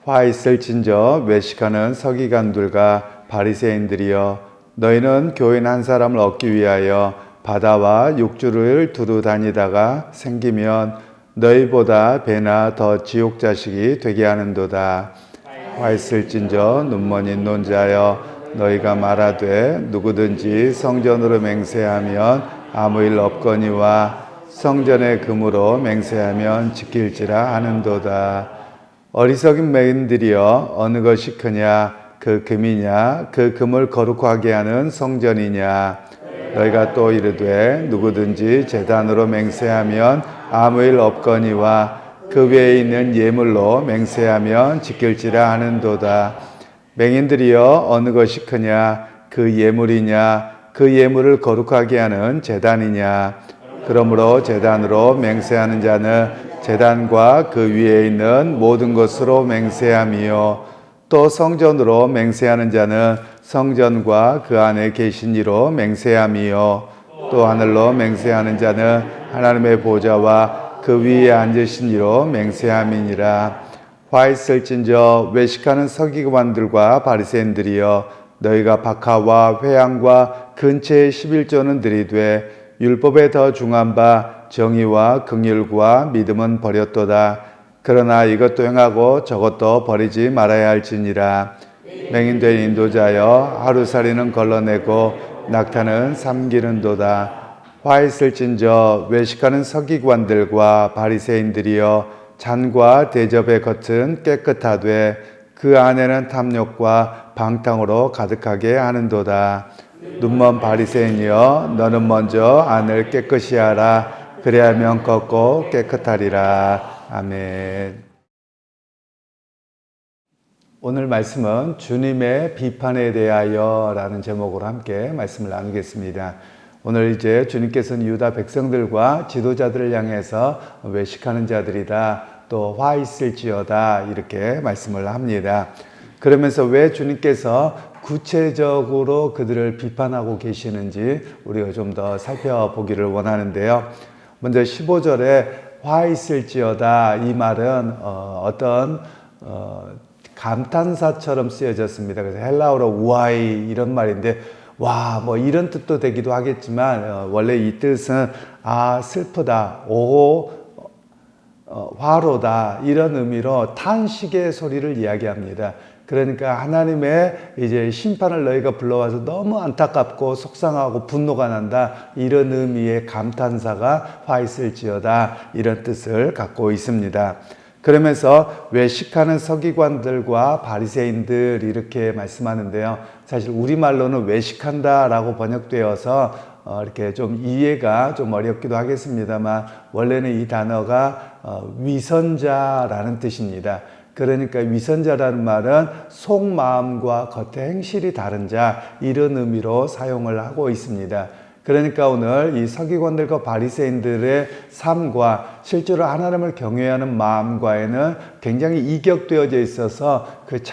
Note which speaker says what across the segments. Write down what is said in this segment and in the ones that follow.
Speaker 1: 화 있을진저 외식하는 서기관들과 바리새인들이여, 너희는 교인 한 사람을 얻기 위하여 바다와 육지를 두루 다니다가 생기면 너희보다 배나 더 지옥 자식이 되게 하는도다. 화 있을진저 눈먼 논자여, 너희가 말하되 누구든지 성전으로 맹세하면 아무 일 없거니와 성전의 금으로 맹세하면 지킬지라 하는도다. 어리석은 맹인들이여, 어느 것이 크냐, 그 금이냐, 그 금을 거룩하게 하는 성전이냐. 너희가 또 이르되 누구든지 제단으로 맹세하면 아무 일 없거니와 그 외에 있는 예물로 맹세하면 지킬지라 하는도다. 맹인들이여, 어느 것이 크냐, 그 예물이냐, 그 예물을 거룩하게 하는 제단이냐. 그러므로 제단으로 맹세하는 자는 제단과 그 위에 있는 모든 것으로 맹세함이요, 또 성전으로 맹세하는 자는 성전과 그 안에 계신 이로 맹세함이요, 또 하늘로 맹세하는 자는 하나님의 보좌와 그 위에 앉으신 이로 맹세함이니라. 화 있을진저 외식하는 서기관들과 바리새인들이여, 너희가 박하와 회향과 근처의 11조는 들이되 율법에 더 중한 바 정의와 긍휼과 믿음은 버렸도다. 그러나 이것도 행하고 저것도 버리지 말아야 할지니라. 맹인된 인도자여, 하루살이는 걸러내고 낙타는 삼기는도다. 화 있을진저 외식하는 서기관들과 바리새인들이여, 잔과 대접의 겉은 깨끗하되 그 안에는 탐욕과 방탕으로 가득하게 하는도다. 눈먼 바리새인이여, 너는 먼저 안을 깨끗이 하라. 그래야면 걷고 깨끗하리라. 아멘. 오늘 말씀은 주님의 비판에 대하여 라는 제목으로 함께 말씀을 나누겠습니다. 오늘 이제 주님께서는 유다 백성들과 지도자들을 향해서 외식하는 자들이다, 또 화 있을지어다, 이렇게 말씀을 합니다. 그러면서 왜 주님께서 구체적으로 그들을 비판하고 계시는지 우리가 좀 더 살펴보기를 원하는데요. 먼저 15절에 화 있을지어다, 이 말은 어떤 감탄사처럼 쓰여졌습니다. 그래서 헬라어로 우아이, 이런 말인데, 와, 뭐 이런 뜻도 되기도 하겠지만 원래 이 뜻은 슬프다, 화로다, 이런 의미로 탄식의 소리를 이야기합니다. 그러니까 하나님의 이제 심판을 너희가 불러와서 너무 안타깝고 속상하고 분노가 난다, 이런 의미의 감탄사가 화 있을지어다, 이런 뜻을 갖고 있습니다. 그러면서 외식하는 서기관들과 바리새인들, 이렇게 말씀하는데요. 사실 우리말로는 외식한다라고 번역되어서 이렇게 좀 이해가 좀 어렵기도 하겠습니다만, 원래는 이 단어가 위선자라는 뜻입니다. 그러니까 위선자라는 말은 속마음과 겉의 행실이 다른 자, 이런 의미로 사용을 하고 있습니다. 그러니까 오늘 이 서기관들과 바리새인들의 삶과 실제로 하나님을 경외하는 마음과에는 굉장히 이격되어져 있어서 그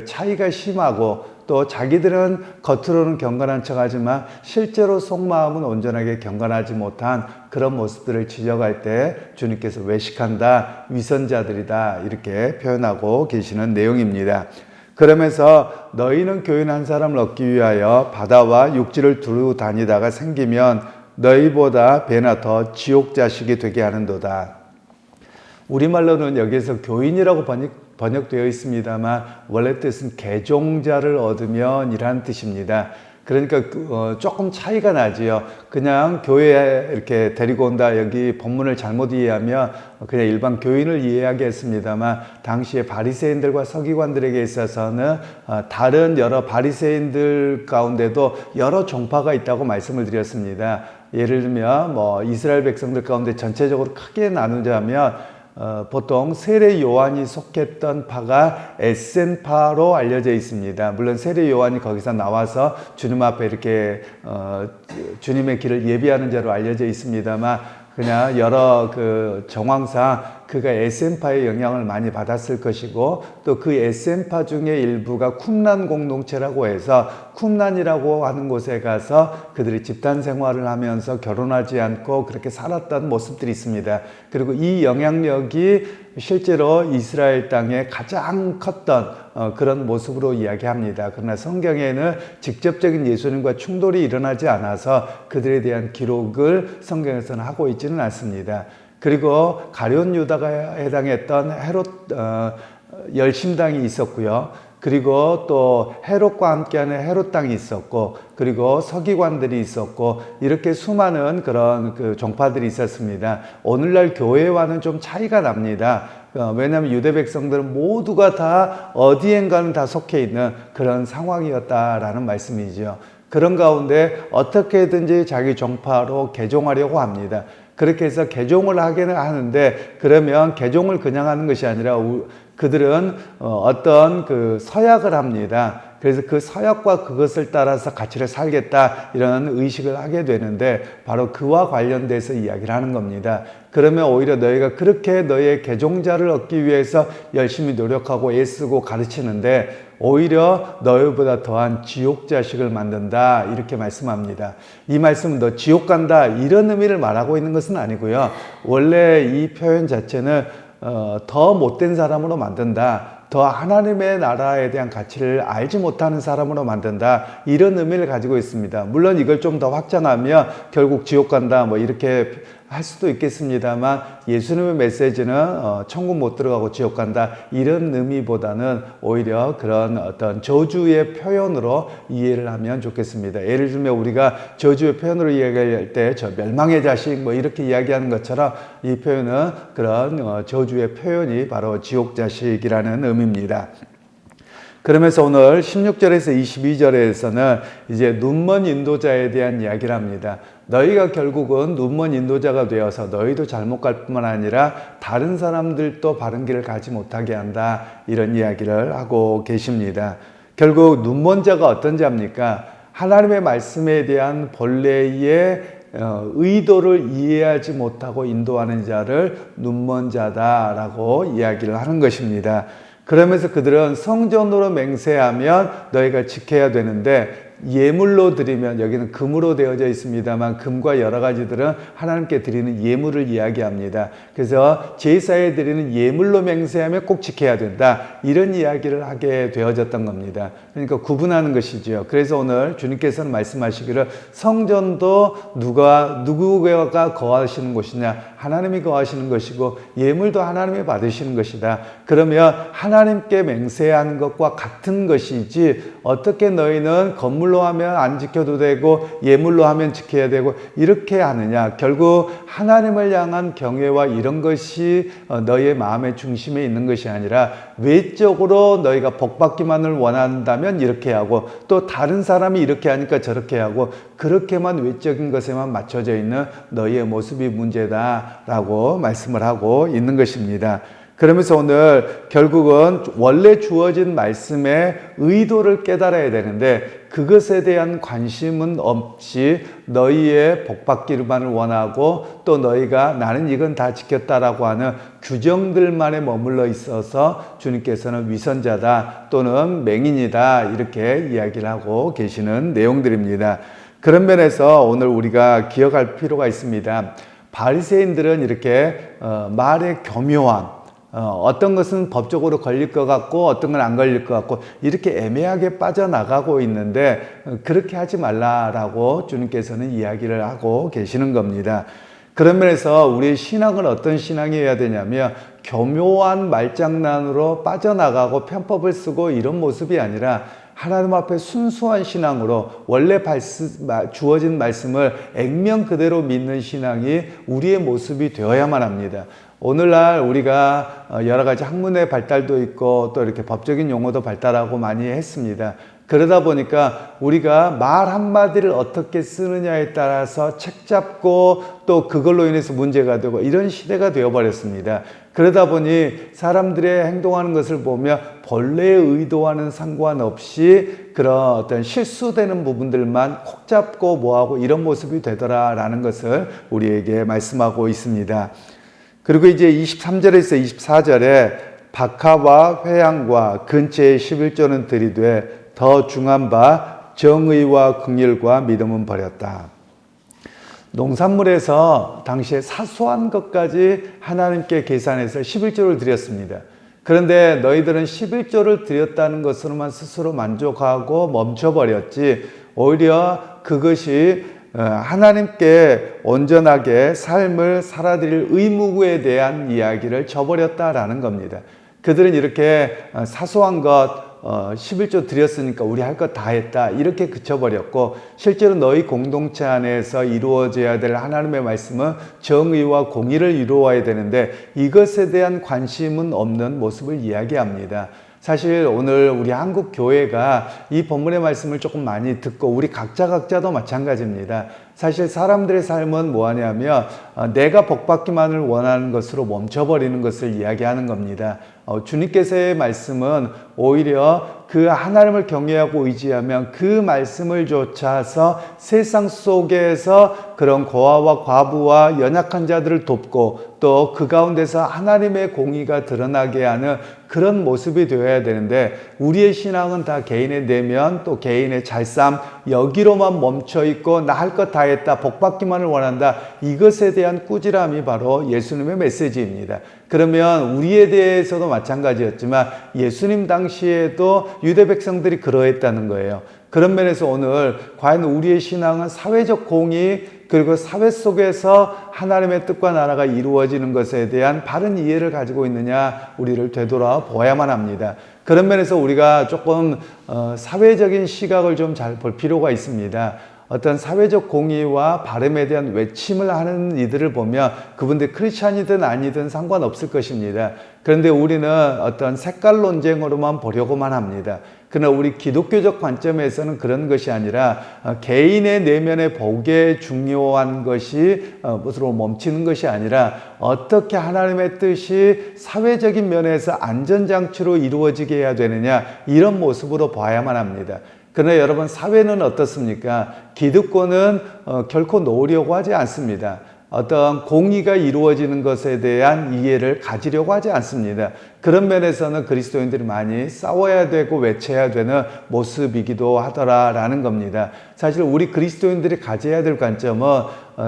Speaker 1: 차이가 심하고, 또 자기들은 겉으로는 경건한 척하지만 실제로 속마음은 온전하게 경건하지 못한 그런 모습들을 지적할 때 주님께서 외식한다, 위선자들이다, 이렇게 표현하고 계시는 내용입니다. 그러면서 너희는 교인 한 사람을 얻기 위하여 바다와 육지를 두루 다니다가 생기면 너희보다 배나 더 지옥 자식이 되게 하는도다. 우리말로는 여기에서 교인이라고 번역되어 있습니다만 원래 뜻은 개종자를 얻으면 이라는 뜻입니다. 그러니까 조금 차이가 나지요. 그냥 교회에 이렇게 데리고 온다, 여기 본문을 잘못 이해하면 그냥 일반 교인을 이해하겠습니다만, 당시에 바리새인들과 서기관들에게 있어서는 다른 여러 바리새인들 가운데도 여러 종파가 있다고 말씀을 드렸습니다. 예를 들면 이스라엘 백성들 가운데 전체적으로 크게 나누자면 보통 세례 요한이 속했던 파가 에센파로 알려져 있습니다. 물론 세례 요한이 거기서 나와서 주님 앞에 이렇게 주님의 길을 예비하는 자로 알려져 있습니다만, 그냥 여러 정황상 그가 에센파의 영향을 많이 받았을 것이고 또 그 에센파 중에 일부가 쿰란 공동체라고 해서 쿰란이라고 하는 곳에 가서 그들이 집단 생활을 하면서 결혼하지 않고 그렇게 살았던 모습들이 있습니다. 그리고 이 영향력이 실제로 이스라엘 땅에 가장 컸던 그런 모습으로 이야기합니다. 그러나 성경에는 직접적인 예수님과 충돌이 일어나지 않아서 그들에 대한 기록을 성경에서는 하고 있지는 않습니다. 그리고 가룟 유다가 해당했던 헤롯 열심당이 있었고요. 그리고 또 헤롯과 함께하는 헤롯 당이 있었고, 그리고 서기관들이 있었고, 이렇게 수많은 그런 그 종파들이 있었습니다. 오늘날 교회와는 좀 차이가 납니다. 왜냐하면 유대 백성들은 모두가 다 어디엔가는 다 속해 있는 그런 상황이었다라는 말씀이죠. 그런 가운데 어떻게든지 자기 종파로 개종하려고 합니다. 그렇게 해서 개종을 하기는 하는데, 그러면 개종을 그냥 하는 것이 아니라 그들은 어떤 그 서약을 합니다. 그래서 그 서약과 그것을 따라서 가치를 살겠다 이런 의식을 하게 되는데 바로 그와 관련돼서 이야기를 하는 겁니다. 그러면 오히려 너희가 그렇게 너희의 개종자를 얻기 위해서 열심히 노력하고 애쓰고 가르치는데 오히려 너희보다 더한 지옥 자식을 만든다 이렇게 말씀합니다. 이 말씀은 너 지옥 간다 이런 의미를 말하고 있는 것은 아니고요. 원래 이 표현 자체는 더 못된 사람으로 만든다. 더 하나님의 나라에 대한 가치를 알지 못하는 사람으로 만든다. 이런 의미를 가지고 있습니다. 물론 이걸 좀 더 확장하면 결국 지옥 간다. 뭐 이렇게 할 수도 있겠습니다만 예수님의 메시지는 천국 못 들어가고 지옥 간다. 이런 의미보다는 오히려 그런 어떤 저주의 표현으로 이해를 하면 좋겠습니다. 예를 들면 우리가 저주의 표현으로 이야기할 때 저 멸망의 자식 뭐 이렇게 이야기하는 것처럼 이 표현은 그런 저주의 표현이 바로 지옥 자식이라는 의미입니다. 그러면서 오늘 16절에서 22절에서는 이제 눈먼 인도자에 대한 이야기를 합니다. 너희가 결국은 눈먼 인도자가 되어서 너희도 잘못 갈 뿐만 아니라 다른 사람들도 바른 길을 가지 못하게 한다. 이런 이야기를 하고 계십니다. 결국 눈먼 자가 어떤 자입니까? 하나님의 말씀에 대한 본래의 의도를 이해하지 못하고 인도하는 자를 눈먼 자다라고 이야기를 하는 것입니다. 그러면서 그들은 성전으로 맹세하면 너희가 지켜야 되는데 예물로 드리면, 여기는 금으로 되어져 있습니다만 금과 여러 가지들은 하나님께 드리는 예물을 이야기합니다. 그래서 제사에 드리는 예물로 맹세하면 꼭 지켜야 된다. 이런 이야기를 하게 되어졌던 겁니다. 그러니까 구분하는 것이죠. 그래서 오늘 주님께서는 말씀하시기를 성전도 누구가 거하시는 곳이냐? 하나님이 거하시는 것이고 예물도 하나님이 받으시는 것이다. 그러면 하나님께 맹세하는 것과 같은 것이지 어떻게 너희는 건물로 하면 안 지켜도 되고 예물로 하면 지켜야 되고 이렇게 하느냐. 결국 하나님을 향한 경외와 이런 것이 너희의 마음의 중심에 있는 것이 아니라 외적으로 너희가 복받기만을 원한다면 이렇게 하고 또 다른 사람이 이렇게 하니까 저렇게 하고 그렇게만 외적인 것에만 맞춰져 있는 너희의 모습이 문제다라고 말씀을 하고 있는 것입니다. 그러면서 오늘 결국은 원래 주어진 말씀의 의도를 깨달아야 되는데 그것에 대한 관심은 없이 너희의 복받기만을 원하고 또 너희가 나는 이건 다 지켰다라고 하는 규정들만에 머물러 있어서 주님께서는 위선자다 또는 맹인이다 이렇게 이야기를 하고 계시는 내용들입니다. 그런 면에서 오늘 우리가 기억할 필요가 있습니다. 바리새인들은 이렇게 말의 교묘함, 어떤 것은 법적으로 걸릴 것 같고 어떤 건 안 걸릴 것 같고 이렇게 애매하게 빠져나가고 있는데 그렇게 하지 말라라고 주님께서는 이야기를 하고 계시는 겁니다. 그런 면에서 우리의 신앙은 어떤 신앙이어야 되냐면 교묘한 말장난으로 빠져나가고 편법을 쓰고 이런 모습이 아니라 하나님 앞에 순수한 신앙으로 원래 주어진 말씀을 액면 그대로 믿는 신앙이 우리의 모습이 되어야만 합니다. 오늘날 우리가 여러 가지 학문의 발달도 있고 또 이렇게 법적인 용어도 발달하고 많이 했습니다. 그러다 보니까 우리가 말 한마디를 어떻게 쓰느냐에 따라서 책 잡고 또 그걸로 인해서 문제가 되고 이런 시대가 되어버렸습니다. 그러다 보니 사람들의 행동하는 것을 보면 본래의 의도와는 상관없이 그런 어떤 실수되는 부분들만 콕 잡고 뭐하고 이런 모습이 되더라라는 것을 우리에게 말씀하고 있습니다. 그리고 이제 23절에서 24절에 박하와 회양과 근처의 11조는 들이되 더 중한 바 정의와 긍휼과 믿음은 버렸다. 농산물에서 당시에 사소한 것까지 하나님께 계산해서 11조를 드렸습니다. 그런데 너희들은 11조를 드렸다는 것으로만 스스로 만족하고 멈춰버렸지, 오히려 그것이 하나님께 온전하게 삶을 살아드릴 의무에 대한 이야기를 저버렸다라는 겁니다. 그들은 이렇게 사소한 것 11조 드렸으니까 우리 할 것 다 했다 이렇게 그쳐버렸고, 실제로 너희 공동체 안에서 이루어져야 될 하나님의 말씀은 정의와 공의를 이루어야 되는데 이것에 대한 관심은 없는 모습을 이야기합니다. 사실 오늘 우리 한국 교회가 이 본문의 말씀을 조금 많이 듣고 우리 각자도 마찬가지입니다. 사실 사람들의 삶은 뭐하냐면 내가 복받기만을 원하는 것으로 멈춰버리는 것을 이야기하는 겁니다. 주님께서의 말씀은 오히려 그 하나님을 경외하고 의지하면 그 말씀을 좇아서 세상 속에서 그런 고아와 과부와 연약한 자들을 돕고 또 그 가운데서 하나님의 공의가 드러나게 하는 그런 모습이 되어야 되는데, 우리의 신앙은 다 개인의 내면 또 개인의 잘삼 여기로만 멈춰 있고 나 할 것 다 했다, 복받기만을 원한다, 이것에 대한 꾸지람이 바로 예수님의 메시지입니다. 그러면 우리에 대해서도 마찬가지였지만 예수님 당시에도 유대 백성들이 그러했다는 거예요. 그런 면에서 오늘 과연 우리의 신앙은 사회적 공의 그리고 사회 속에서 하나님의 뜻과 나라가 이루어지는 것에 대한 바른 이해를 가지고 있느냐, 우리를 되돌아보아야만 합니다. 그런 면에서 우리가 조금 사회적인 시각을 좀 잘 볼 필요가 있습니다. 어떤 사회적 공의와 바름에 대한 외침을 하는 이들을 보면 그분들 크리스찬이든 아니든 상관없을 것입니다. 그런데 우리는 어떤 색깔 논쟁으로만 보려고만 합니다. 그러나 우리 기독교적 관점에서는 그런 것이 아니라 개인의 내면의 복에 중요한 것이 무엇으로 멈추는 것이 아니라 어떻게 하나님의 뜻이 사회적인 면에서 안전장치로 이루어지게 해야 되느냐, 이런 모습으로 봐야만 합니다. 그러나 여러분, 사회는 어떻습니까? 기득권은 결코 놓으려고 하지 않습니다. 어떤 공의가 이루어지는 것에 대한 이해를 가지려고 하지 않습니다. 그런 면에서는 그리스도인들이 많이 싸워야 되고 외쳐야 되는 모습이기도 하더라라는 겁니다. 사실 우리 그리스도인들이 가져야 될 관점은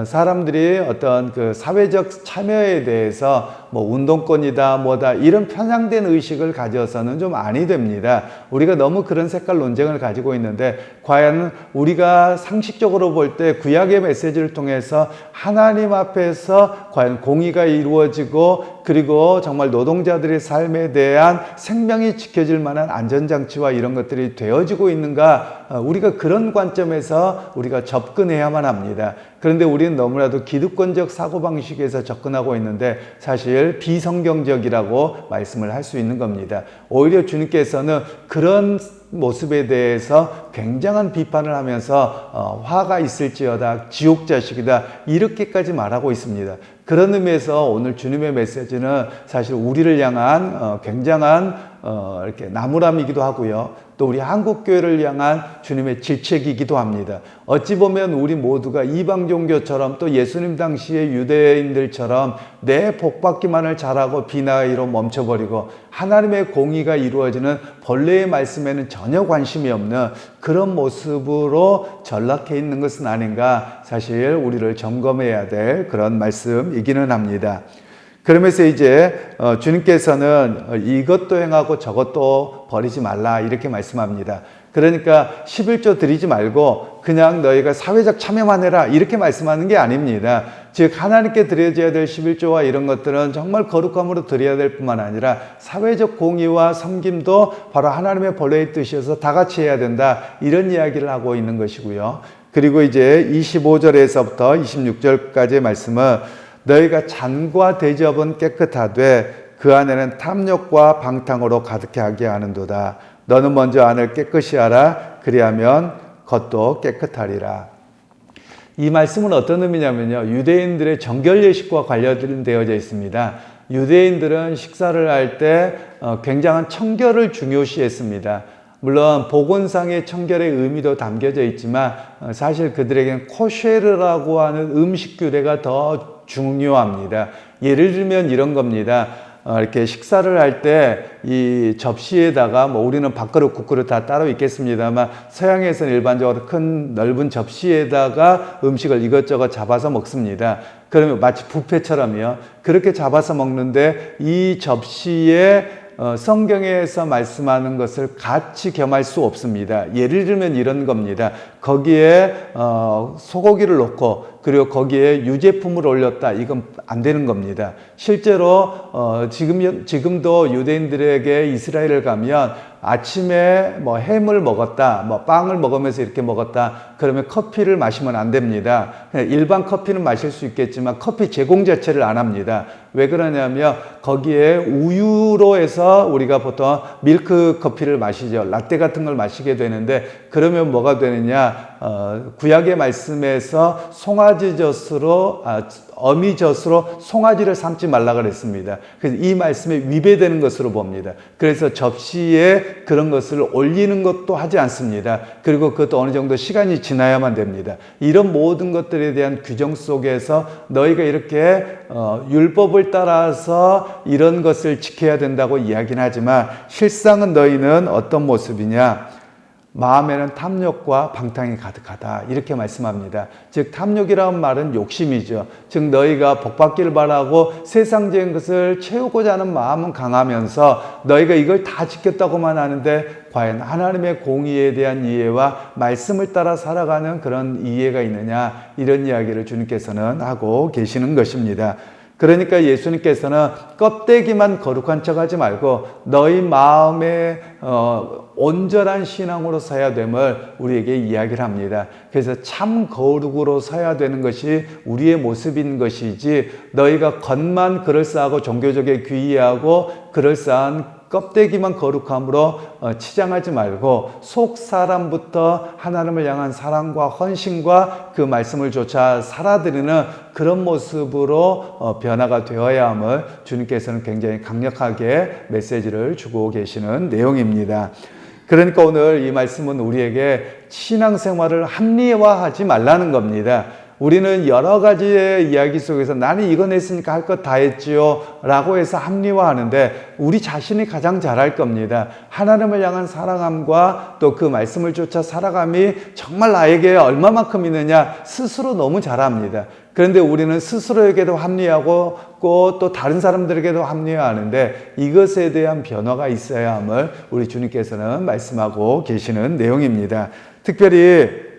Speaker 1: 사람들이 어떤 그 사회적 참여에 대해서 뭐 운동권이다 뭐다 이런 편향된 의식을 가져서는 좀 아니 됩니다. 우리가 너무 그런 색깔 논쟁을 가지고 있는데, 과연 우리가 상식적으로 볼 때 구약의 메시지를 통해서 하나님 앞에서 과연 공의가 이루어지고 그리고 정말 노동자들의 삶에 대한 생명이 지켜질 만한 안전장치와 이런 것들이 되어지고 있는가, 우리가 그런 관점에서 우리가 접근해야만 합니다. 그런데 우리는 너무나도 기득권적 사고방식에서 접근하고 있는데 사실 비성경적이라고 말씀을 할 수 있는 겁니다. 오히려 주님께서는 그런 모습에 대해서 굉장한 비판을 하면서 화가 있을지어다, 지옥 자식이다, 이렇게까지 말하고 있습니다. 그런 의미에서 오늘 주님의 메시지는 사실 우리를 향한 굉장한 이렇게 나무람이기도 하고요. 또 우리 한국교회를 향한 주님의 질책이기도 합니다. 어찌 보면 우리 모두가 이방 종교처럼 또 예수님 당시의 유대인들처럼 내 복받기만을 잘하고 비나이로 멈춰버리고 하나님의 공의가 이루어지는 본래의 말씀에는 전혀 관심이 없는 그런 모습으로 전락해 있는 것은 아닌가, 사실 우리를 점검해야 될 그런 말씀이기는 합니다. 그러면서 이제 주님께서는 이것도 행하고 저것도 버리지 말라 이렇게 말씀합니다. 그러니까 11조 드리지 말고 그냥 너희가 사회적 참여만 해라 이렇게 말씀하는 게 아닙니다. 즉 하나님께 드려져야 될 11조와 이런 것들은 정말 거룩함으로 드려야 될 뿐만 아니라 사회적 공의와 섬김도 바로 하나님의 본래의 뜻이어서 다 같이 해야 된다, 이런 이야기를 하고 있는 것이고요. 그리고 이제 25절에서부터 26절까지의 말씀은 너희가 잔과 대접은 깨끗하되 그 안에는 탐욕과 방탕으로 가득해 하게 하는도다. 너는 먼저 안을 깨끗이 하라. 그리하면 겉도 깨끗하리라. 이 말씀은 어떤 의미냐면요, 유대인들의 정결 예식과 관련되어져 있습니다. 유대인들은 식사를 할 때 굉장한 청결을 중요시했습니다. 물론 복원상의 청결의 의미도 담겨져 있지만 사실 그들에게는 코쉐르라고 하는 음식 규례가 더 중요합니다. 예를 들면 이런 겁니다. 이렇게 식사를 할 때 이 접시에다가 뭐 우리는 밥그릇, 국그릇 다 따로 있겠습니다만 서양에서는 일반적으로 큰 넓은 접시에다가 음식을 이것저것 잡아서 먹습니다. 그러면 마치 뷔페처럼요. 그렇게 잡아서 먹는데 이 접시에 성경에서 말씀하는 것을 같이 겸할 수 없습니다. 예를 들면 이런 겁니다. 거기에 소고기를 넣고 그리고 거기에 유제품을 올렸다. 이건 안 되는 겁니다. 실제로 지금도 유대인들에게 이스라엘을 가면 아침에 뭐 햄을 먹었다, 뭐 빵을 먹으면서 이렇게 먹었다. 그러면 커피를 마시면 안 됩니다. 일반 커피는 마실 수 있겠지만 커피 제공 자체를 안 합니다. 왜 그러냐면 거기에 우유로 해서 우리가 보통 밀크 커피를 마시죠. 라떼 같은 걸 마시게 되는데 그러면 뭐가 되느냐? 구약의 말씀에서 송아지젖으로 어미젖으로 송아지를 삶지 말라 그랬습니다. 그래서 이 말씀에 위배되는 것으로 봅니다. 그래서 접시에 그런 것을 올리는 것도 하지 않습니다. 그리고 그것도 어느 정도 시간이 지나야만 됩니다. 이런 모든 것들에 대한 규정 속에서 너희가 이렇게 율법을 따라서 이런 것을 지켜야 된다고 이야기는 하지만 실상은 너희는 어떤 모습이냐? 마음에는 탐욕과 방탕이 가득하다 이렇게 말씀합니다. 즉 탐욕이라는 말은 욕심이죠. 즉 너희가 복받기를 바라고 세상적인 것을 채우고자 하는 마음은 강하면서 너희가 이걸 다 지켰다고만 하는데 과연 하나님의 공의에 대한 이해와 말씀을 따라 살아가는 그런 이해가 있느냐, 이런 이야기를 주님께서는 하고 계시는 것입니다. 그러니까 예수님께서는 껍데기만 거룩한 척하지 말고 너희 마음에 온전한 신앙으로 서야 됨을 우리에게 이야기를 합니다. 그래서 참 거룩으로 서야 되는 것이 우리의 모습인 것이지 너희가 겉만 그럴싸하고 종교적에 귀의하고 그럴싸한 껍데기만 거룩함으로 치장하지 말고 속 사람부터 하나님을 향한 사랑과 헌신과 그 말씀을 조차 살아드리는 그런 모습으로 변화가 되어야 함을 주님께서는 굉장히 강력하게 메시지를 주고 계시는 내용입니다. 그러니까 오늘 이 말씀은 우리에게 신앙생활을 합리화하지 말라는 겁니다. 우리는 여러 가지의 이야기 속에서 나는 이건 했으니까 할 것 다 했지요 라고 해서 합리화하는데 우리 자신이 가장 잘할 겁니다. 하나님을 향한 사랑함과 또 그 말씀을 쫓아 살아감이 정말 나에게 얼마만큼 있느냐 스스로 너무 잘합니다. 그런데 우리는 스스로에게도 합리하고 또 다른 사람들에게도 합리화하는데 이것에 대한 변화가 있어야 함을 우리 주님께서는 말씀하고 계시는 내용입니다. 특별히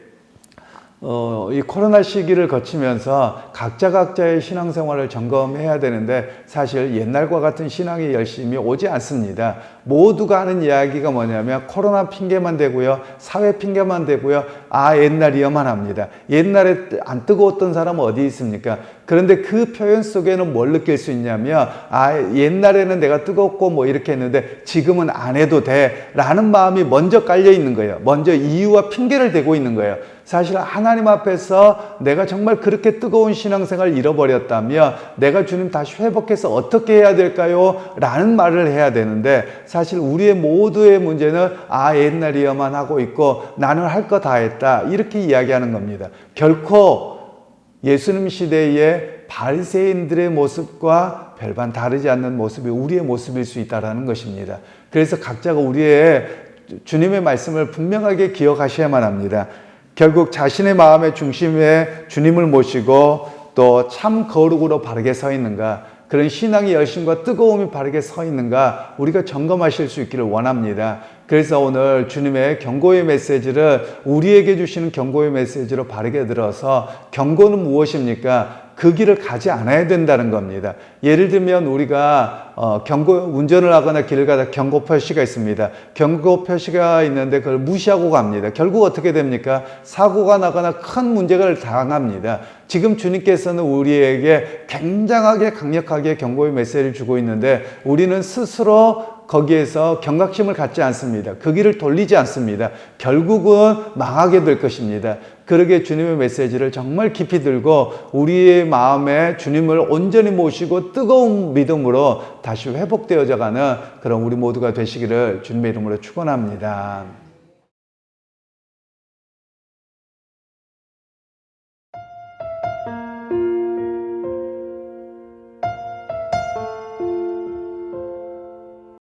Speaker 1: 이 코로나 시기를 거치면서 각자의 신앙생활을 점검해야 되는데 사실 옛날과 같은 신앙의 열심이 오지 않습니다. 모두가 하는 이야기가 뭐냐면 코로나 핑계만 대고요. 사회 핑계만 대고요. 옛날이야만 합니다. 옛날에 안 뜨거웠던 사람은 어디 있습니까? 그런데 그 표현 속에는 뭘 느낄 수 있냐면 옛날에는 내가 뜨겁고 뭐 이렇게 했는데 지금은 안 해도 돼 라는 마음이 먼저 깔려 있는 거예요. 먼저 이유와 핑계를 대고 있는 거예요. 사실 하나님 앞에서 내가 정말 그렇게 뜨거운 신앙생활을 잃어버렸다면 내가 주님 다시 회복해서 어떻게 해야 될까요? 라는 말을 해야 되는데 사실 우리의 모두의 문제는 옛날이야만 하고 있고 나는 할 거 다 했다 이렇게 이야기하는 겁니다. 결코 예수님 시대의 바리새인들의 모습과 별반 다르지 않는 모습이 우리의 모습일 수 있다는 것입니다. 그래서 각자가 우리의 주님의 말씀을 분명하게 기억하셔야만 합니다. 결국 자신의 마음의 중심에 주님을 모시고 또 참 거룩으로 바르게 서 있는가, 그런 신앙의 열심과 뜨거움이 바르게 서 있는가 우리가 점검하실 수 있기를 원합니다. 그래서 오늘 주님의 경고의 메시지를 우리에게 주시는 경고의 메시지로 바르게 들어서 경고는 무엇입니까? 그 길을 가지 않아야 된다는 겁니다. 예를 들면 우리가 운전을 하거나 길을 가다 경고 표시가 있습니다. 경고 표시가 있는데 그걸 무시하고 갑니다. 결국 어떻게 됩니까? 사고가 나거나 큰 문제를 당합니다. 지금 주님께서는 우리에게 굉장하게 강력하게 경고의 메시지를 주고 있는데 우리는 스스로 거기에서 경각심을 갖지 않습니다. 그 길을 돌리지 않습니다. 결국은 망하게 될 것입니다. 그러게 주님의 메시지를 정말 깊이 들고 우리의 마음에 주님을 온전히 모시고 뜨거운 믿음으로 다시 회복되어져 가는 그런 우리 모두가 되시기를 주님의 이름으로 축원합니다.